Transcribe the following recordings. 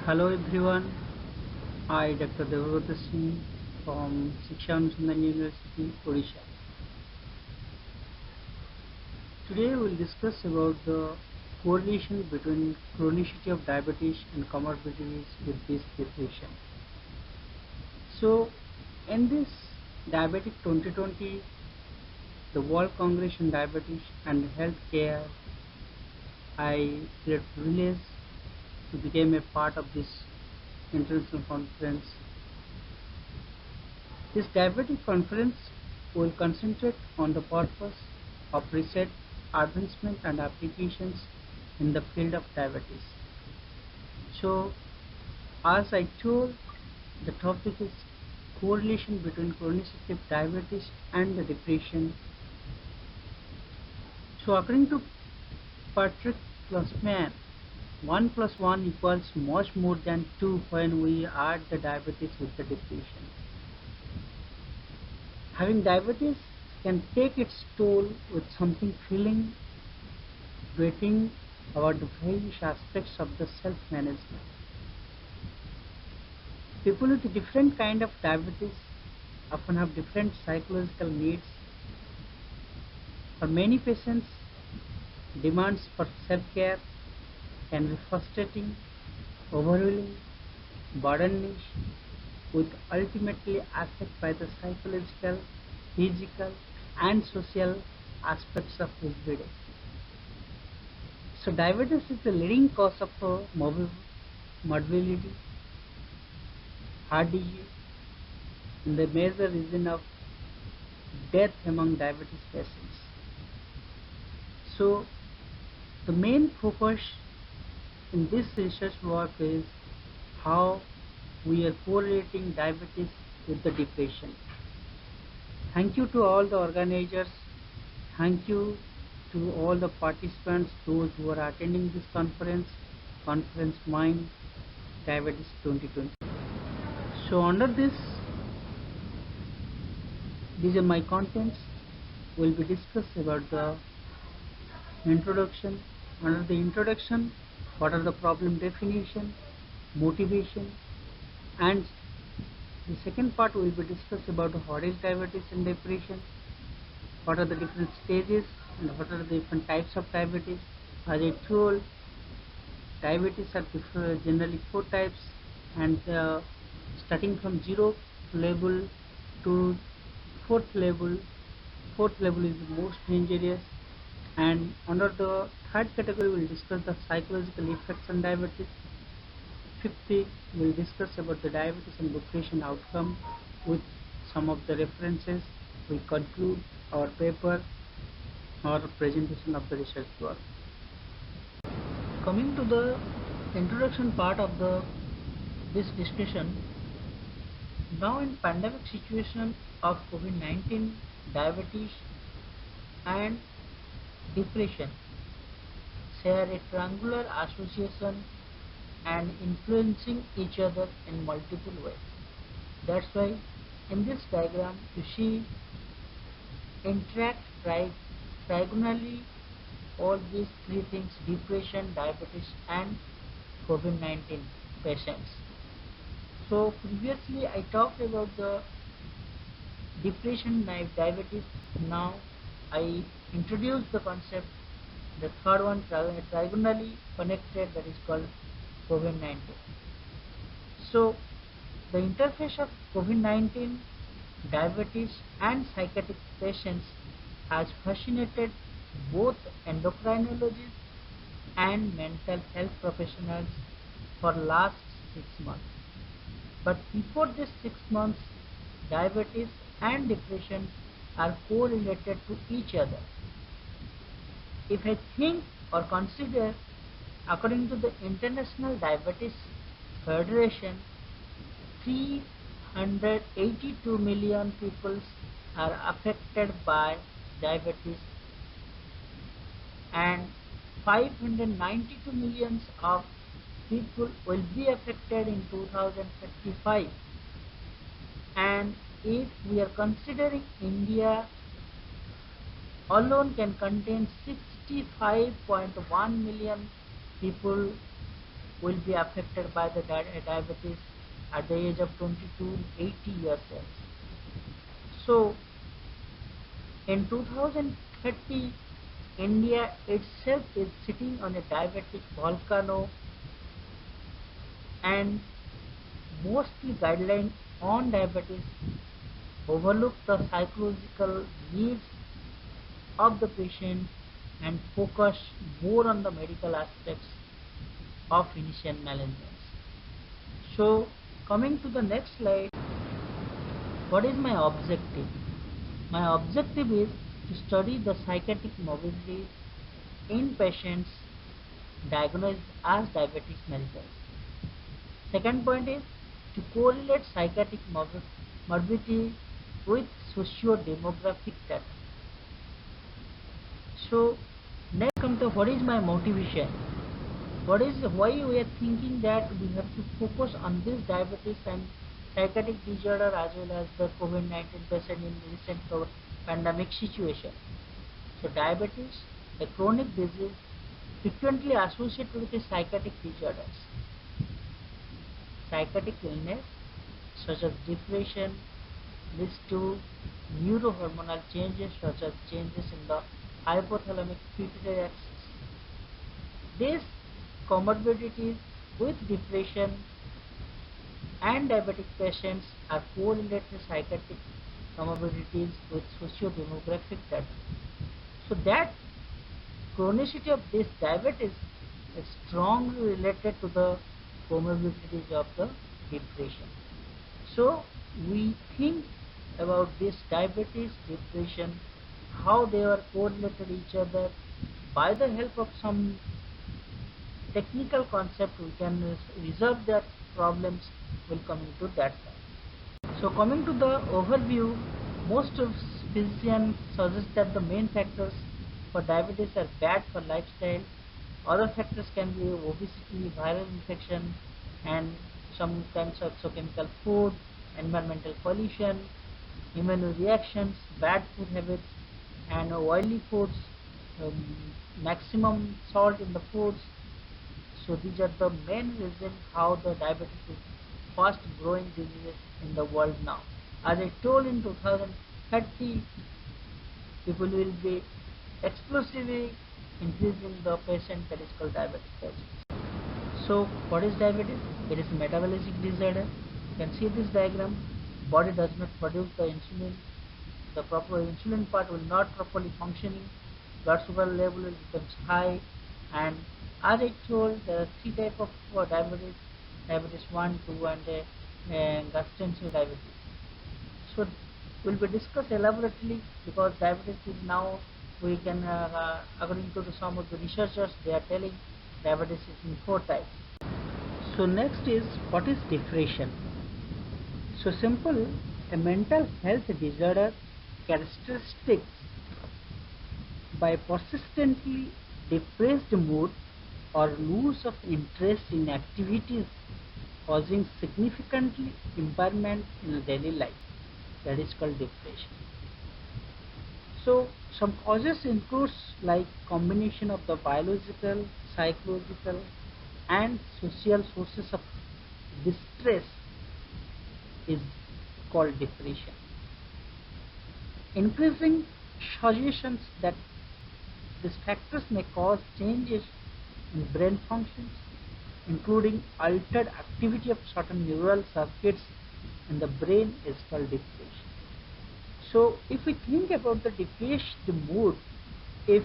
Hello everyone, I Dr. Devrata Singh from Shiksha Anusandhan University, Odisha. Today we will discuss about the correlation between chronicity of diabetes and comorbidities with this depression. So in this Diabetic 2020, the World Congress on Diabetes and Healthcare, I felt privileged to become a part of this international conference. This diabetic conference will concentrate on the purpose of research, advancement and applications in the field of diabetes. So, as I told, the topic is correlation between chronicity of diabetes and the depression. So, according to Patrick Plusman, 1 plus 1 equals much more than 2 when we add the diabetes with the depression. Having diabetes can take its toll with something feeling, waiting about the various aspects of the self-management. People with different kind of diabetes often have different psychological needs. For many patients, demands for self-care can be frustrating, overwhelming, burdening, which ultimately affect by the psychological, physical and social aspects of everyday. So diabetes is the leading cause of morbidity, heart disease, and the major reason of death among diabetes patients. So the main focus in this research work is how we are correlating diabetes with the depression. Thank you to all the organizers. Thank you to all the participants, those who are attending this Conference Mind Diabetes 2020. So under this, these are my contents. Will be discussed about the introduction. Under the introduction, what are the problem definition, motivation, and the second part will be discussed about what is diabetes and depression, what are the different stages and what are the different types of diabetes. As I told, diabetes are generally 4 types, and starting from 0 level to 4th level. 4th level is the most dangerous, and under the 3rd category we will discuss the psychological effects on diabetes. 5th we will discuss about the diabetes and depression outcome with some of the references. We conclude our paper or presentation of the research work. Coming to the introduction part of this discussion, now in pandemic situation of COVID-19, diabetes and depression share a triangular association and influencing each other in multiple ways. That's why in this diagram you see interact diagonally all these 3 things: depression, diabetes and COVID-19 patients. So previously I talked about the depression, diabetes. Now I introduced the concept, the third one, trigonally connected, that is called COVID-19. So the interface of COVID-19, diabetes and psychiatric patients has fascinated both endocrinologists and mental health professionals for last 6 months. But before this 6 months, diabetes and depression are correlated to each other. If I think or consider, according to the International Diabetes Federation, 382 million people are affected by diabetes and 592 millions of people will be affected in 2055. And if we are considering India alone can contain 65.1 million people will be affected by the diabetes at the age of 20 to 80 years old. So in 2030, India itself is sitting on a diabetic volcano, and mostly guidelines on diabetes overlook the psychological needs of the patient and focus more on the medical aspects of initial management. So coming to the next slide, what is my objective? My objective is to study the psychiatric morbidity in patients diagnosed as diabetic mellitus. Second point is to correlate psychiatric morbidity with socio-demographic data. So next come to what is my motivation? Why we are thinking that we have to focus on this diabetes and psychiatric disorder as well as the COVID-19 patient in recent pandemic situation. So diabetes, a chronic disease frequently associated with the psychiatric disorders. Psychiatric illness such as depression leads to neurohormonal changes such as changes in the hypothalamic pituitary axis. These comorbidities with depression and diabetic patients are correlated to psychiatric comorbidities with socio-demographic data. So that chronicity of this diabetes is strongly related to the comorbidities of the depression. So we think about this diabetes, depression, how they are correlated each other. By the help of some technical concept, we can resolve their problems. Will come into that. So coming to the overview, most of physicians suggest that the main factors for diabetes are bad for lifestyle. Other factors can be obesity, viral infection, and some kinds of chemical food, environmental pollution, immune reactions, bad food habits, and oily foods, maximum salt in the foods. So these are the main reasons how the diabetes is fast growing disease in the world now. As I told, in 2030, people will be explosively increasing the patient that is called diabetic. So what is diabetes? It is a metabolic disorder. You can see this diagram. Body does not produce the insulin. The proper insulin part will not properly functioning. Blood sugar level will becomes high, and as I told, there are three types of diabetes: diabetes 1, 2, and gestational diabetes. So will be discussed elaborately because diabetes is now we can according to some of the researchers, they are telling diabetes is in four types. So next is, what is depression? So simple, a mental health disorder characteristic by persistently depressed mood or loss of interest in activities causing significantly impairment in daily life. That is called depression. So some causes includes like combination of the biological, psychological, and social sources of distress is called depression. Increasing suggestions that these factors may cause changes in brain functions, including altered activity of certain neural circuits in the brain is called depression. So if we think about the depressed mood, if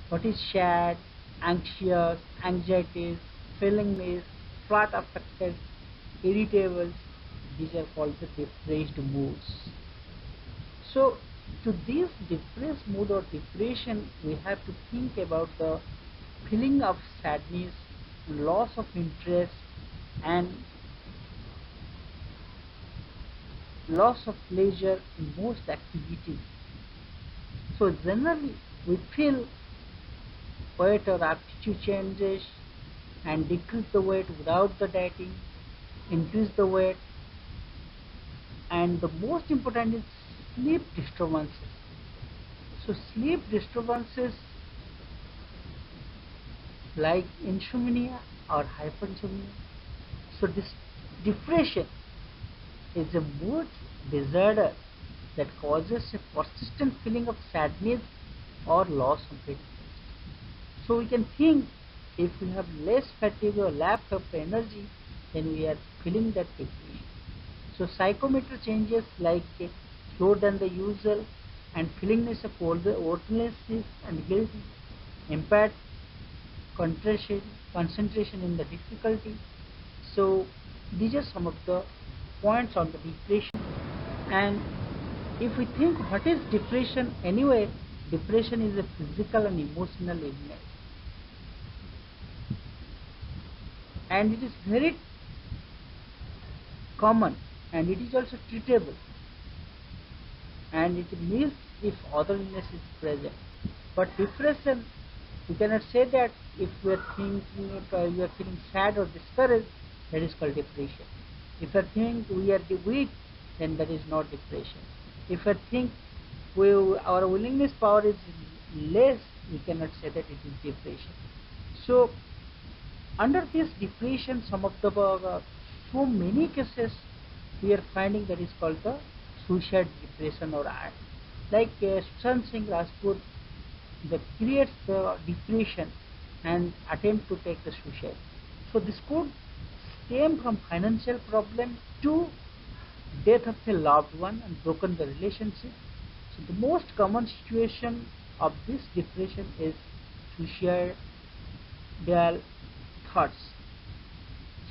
what is sad, anxious, anxieties, feeling is flat affected, irritable, these are called the depressed moods. So to this depressed mood or depression, we have to think about the feeling of sadness, loss of interest, and loss of pleasure in most activities. So generally we feel weight or aptitude changes and decrease the weight without the dieting, increase the weight, and the most important is sleep disturbances. So sleep disturbances like insomnia or hypersomnia. So this depression is a mood disorder that causes a persistent feeling of sadness or loss of interest. So we can think if we have less fatigue or lack of energy, then we are feeling that depression. So psychometric changes like slower than the usual and feelingness of worthlessness and guilty, impaired concentration in the difficulty. So these are some of the points on the depression. And if we think what is depression anyway, depression is a physical and emotional illness, and it is very common and it is also treatable, and it means if other illness is present. But depression, we cannot say that if we are thinking, if we are feeling sad or discouraged, that is called depression. If I think we are weak, then that is not depression. If I think our willingness power is less, we cannot say that it is depression. So under this depression, some of the so many cases we are finding that is called the suicide depression or like Sushant Singh Rajput, that creates the depression and attempt to take the suicide. So this could stem from financial problem to death of a loved one and broken the relationship. So the most common situation of this depression is suicidal thoughts.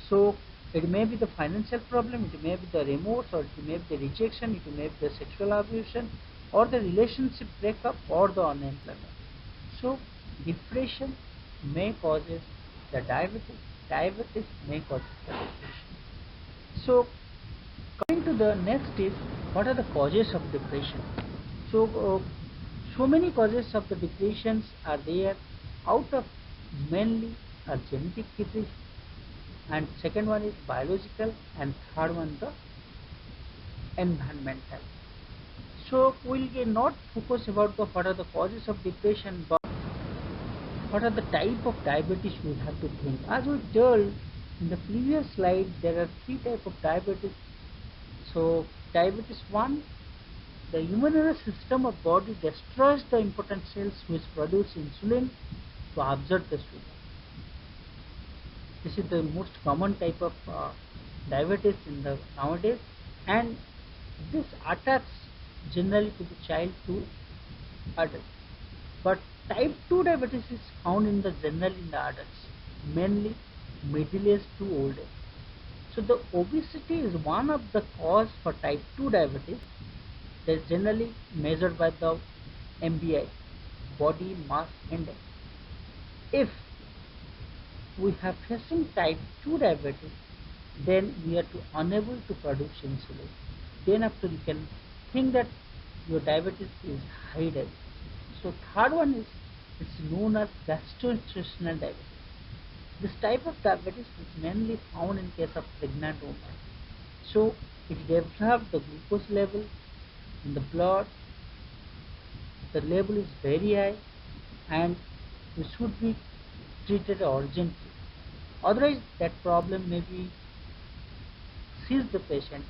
So it may be the financial problem, it may be the remorse, or it may be the rejection, it may be the sexual abuse, or the relationship breakup, or the unemployment. So depression may causes the diabetes, diabetes may cause the depression. So coming to the next is what are the causes of depression. So many causes of the depressions are there. Out of mainly a genetic depression, and second one is biological, and third one the environmental. So we'll not focus about the what are the causes of depression, but what are the type of diabetes we have to think. As we told in the previous slide, there are three types of diabetes. So diabetes 1, the immunity system of body destroys the important cells which produce insulin to absorb the sugar. This is the most common type of diabetes in the nowadays, and this attacks generally to the child to adult. But type 2 diabetes is found in the general in the adults, mainly middle age to old age. So the obesity is one of the cause for type 2 diabetes that is generally measured by the MBI, body mass index. If we have facing type 2 diabetes, then we are unable to produce insulin. Then after you can think that your diabetes is high diabetes. So third one is it's known as gastrointestinal diabetes. This type of diabetes is mainly found in case of pregnant women. So it develops the glucose level in the blood. The level is very high, and we should be treated urgently. Otherwise, that problem may be seize the patient,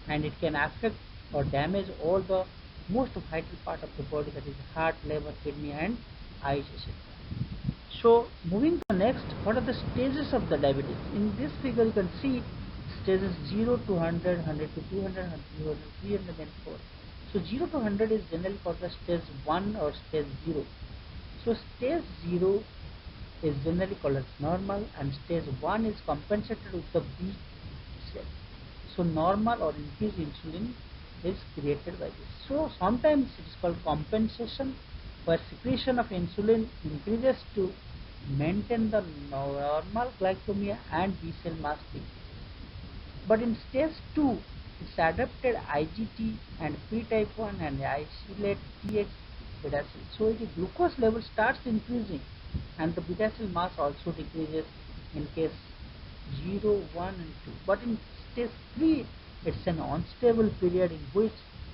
and it can affect or damage all the most vital part of the body, that is heart, liver, kidney, and eyes, etc. So moving to the next, what are the stages of the diabetes? In this figure you can see stages 0 to 100, 100 to 200, 200, 300 and 4. So 0 to 100 is generally called the stage 1 or stage 0. So stage 0 is generally called as normal, and stage 1 is compensated with the B cell. So normal or increased insulin is created by this. So sometimes it is called compensation, where secretion of insulin increases to maintain the normal glycemia and B cell mass decreases. But in stage 2, it's adapted IGT and pre-type 1 and isolate TX beta cell. So the glucose level starts increasing, and the beta cell mass also decreases in case 0, 1 and 2. But in stage 3, it's an unstable period in which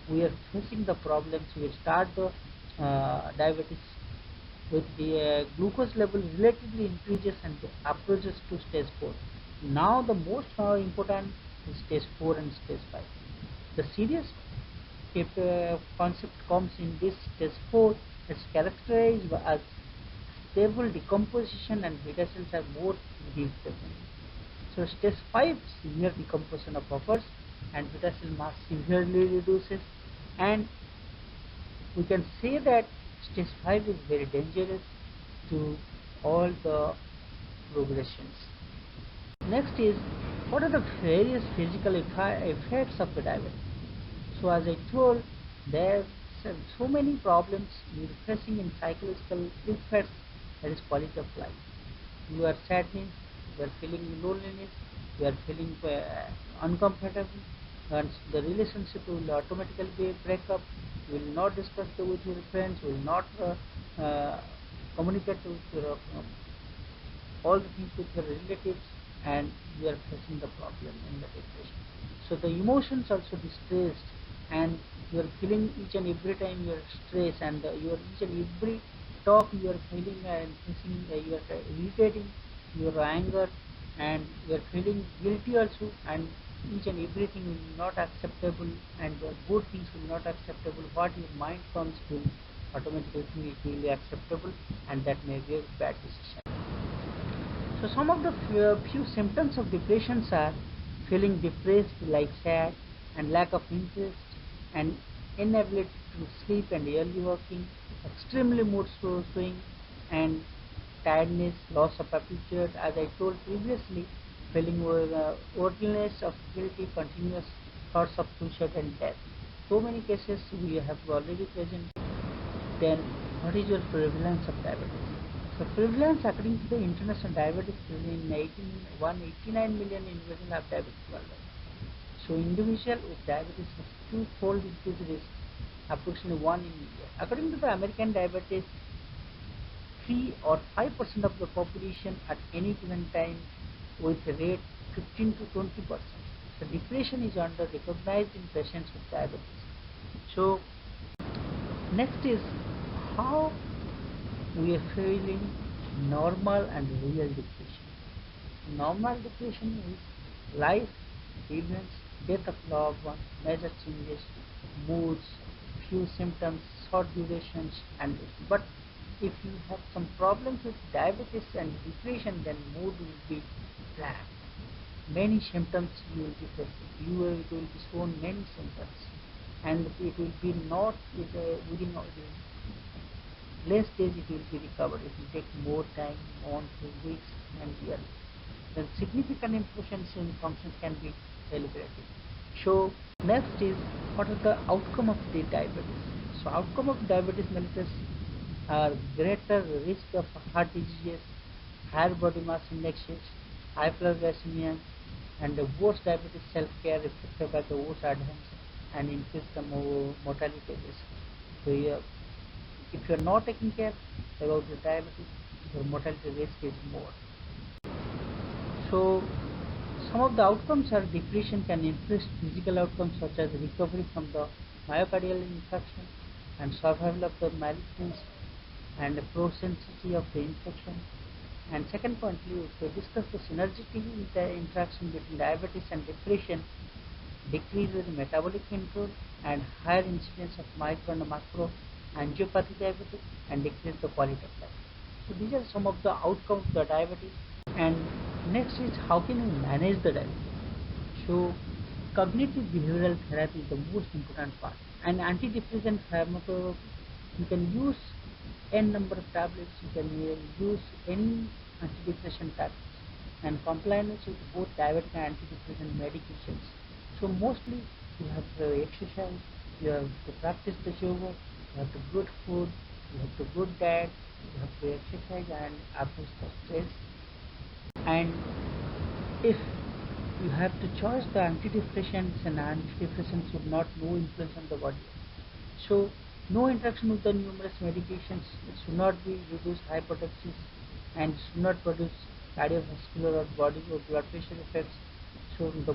we are facing the problems. We start the diabetes with the glucose level relatively increases and approaches to stage 4. Now the most important is stage 4 and stage 5. The serious concept comes in this stage 4 is characterized as stable decomposition and beta cells are more present. So stage 5 severe decomposition occurs and beta cell mass severely reduces, and we can say that stage 5 is very dangerous to all the progressions. Next is, what are the various physical effects of the diabetes? So as I told, there are so many problems we are facing in psychological effects, that is quality of life. You are sadness, you are feeling loneliness, you are feeling uncomfortable, and the relationship will automatically break up. You will not discuss with your friends, will not communicate with your all the things with your relatives, and you are facing the problem in the depression. So the emotions also distressed, and you are feeling each and every time you are stressed, and you are each and every talk you are feeling and facing, you are irritating your anger, and you are feeling guilty also, and each and everything will not acceptable, and the good things will not acceptable. What your mind comes to automatically it will be acceptable, and that may be a bad decision. So some of the few symptoms of depression are feeling depressed, like sad, and lack of interest, and inability to sleep and early working, extremely mood swing, and tiredness, loss of appetite, as I told previously, feeling worthlessness of guilty, continuous thoughts of suicide and death. So many cases we have already present. Then what is your prevalence of diabetes? So prevalence according to the International Diabetes in 189 million individuals have diabetes worldwide. So individual with diabetes has twofold increased risk, approximately 1 in a year. According to the American Diabetes, 3 or 5% of the population at any given time with a rate 15 to 20%. So depression is under recognized in patients with diabetes. So next is how we are feeling normal and real depression. Normal depression is life events, death of loved ones, major changes, moods, few symptoms, short durations, and but if you have some problems with diabetes and depression, then mood will be flat. Many symptoms you will be facing. It will be shown many symptoms, and it will be not within less days it will be recovered. It will take more time, months, weeks, and years. Then significant improvements in functions can be celebrated. So next is, what are the outcome of the diabetes? So outcome of diabetes mellitus are greater risk of heart diseases, higher body mass indexes, hyperglycemia, and the worse diabetes self-care affected by the worse adherence and increase the mortality risk. So if you are not taking care about the diabetes, your mortality risk is more. So some of the outcomes are depression can influence physical outcomes such as recovery from the myocardial infarction and survival of the malignancy and the pro-sensitivity of the infection. And second point, if we discuss the synergistic interaction between diabetes and depression, decrease the metabolic control and higher incidence of micro and macro angiopathy diabetes and decrease the quality of life. So these are some of the outcomes of the diabetes. And next is, how can we manage the diabetes? So cognitive behavioral therapy is the most important part. And antidepressant pharmacotherapy, you can use n number of tablets, you can use any antidepressant tablets, and compliance with both diabetic and antidepressant medications. So mostly you have to exercise, you have to practice the yoga, you have to good food, you have to good diet, you have to exercise and approach the stress. And if you have to choose the antidepressants, and antidepressants should not no influence on the body. So no interaction with the numerous medications. It should not be reduce hypotoxis and should not produce cardiovascular or body or blood pressure effects. So the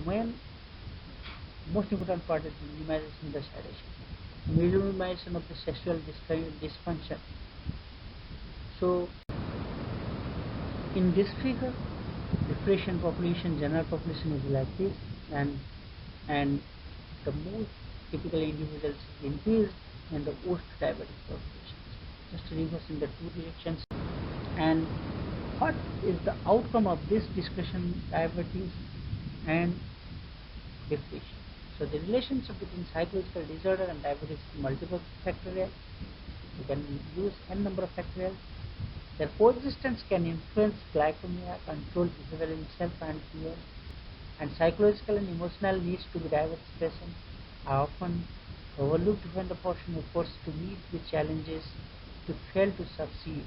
most important part is minimization of the side effects, minimization of the sexual dysfunction. So in this figure, depression population, general population is like this, and the most typical individuals is increased in the post-diabetic populations. Just reversing the two directions. And what is the outcome of this discussion, diabetes and depression? So the relationship between psychological disorder and diabetes is multiple factorial. You can use n number of factorial. Their coexistence can influence glycemia, control behavior in self and fear, and psychological and emotional needs to be diabetes patients are often overlooked when the person is forced to meet with challenges to fail to succeed.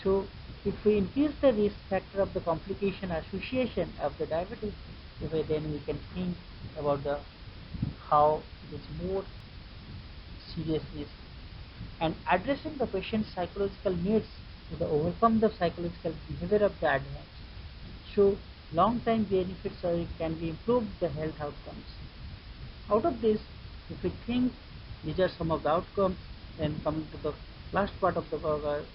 So if we increase the risk factor of the complication association of the diabetes, then we can think about the how it is more serious risk, and addressing the patient's psychological needs to overcome the psychological behavior of the advance. So long-term benefits can be improved the health outcomes. Out of this, if we think these are some of the outcomes, then coming to the last part of the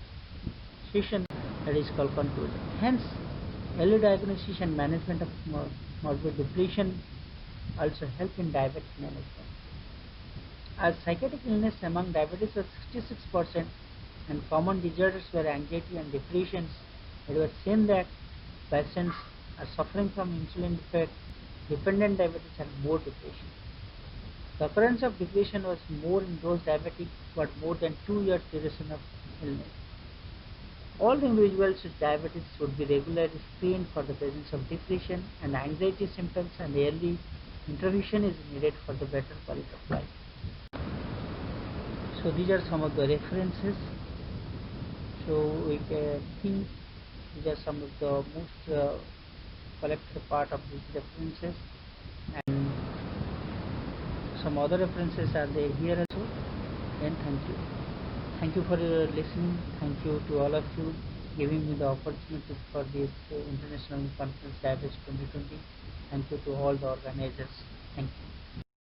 session, that is called conclusion. Hence, early diagnosis and management of morbid depression also help in diabetes management. As psychiatric illness among diabetes was 66% and common disorders were anxiety and depressions, it was seen that patients are suffering from insulin defect, dependent diabetes and more depression. The occurrence of depression was more in those diabetic but more than 2 years duration of illness. All individuals with diabetes should be regularly screened for the presence of depression and anxiety symptoms, and early intervention is needed for the better quality of life. So these are some of the references. So we can think these are some of the most collected part of these references, and some other references are there here also. And thank you for your listening. Thank you to all of you giving me the opportunity for this International Conference Diabetes 2020. Thank you to all the organizers. Thank you.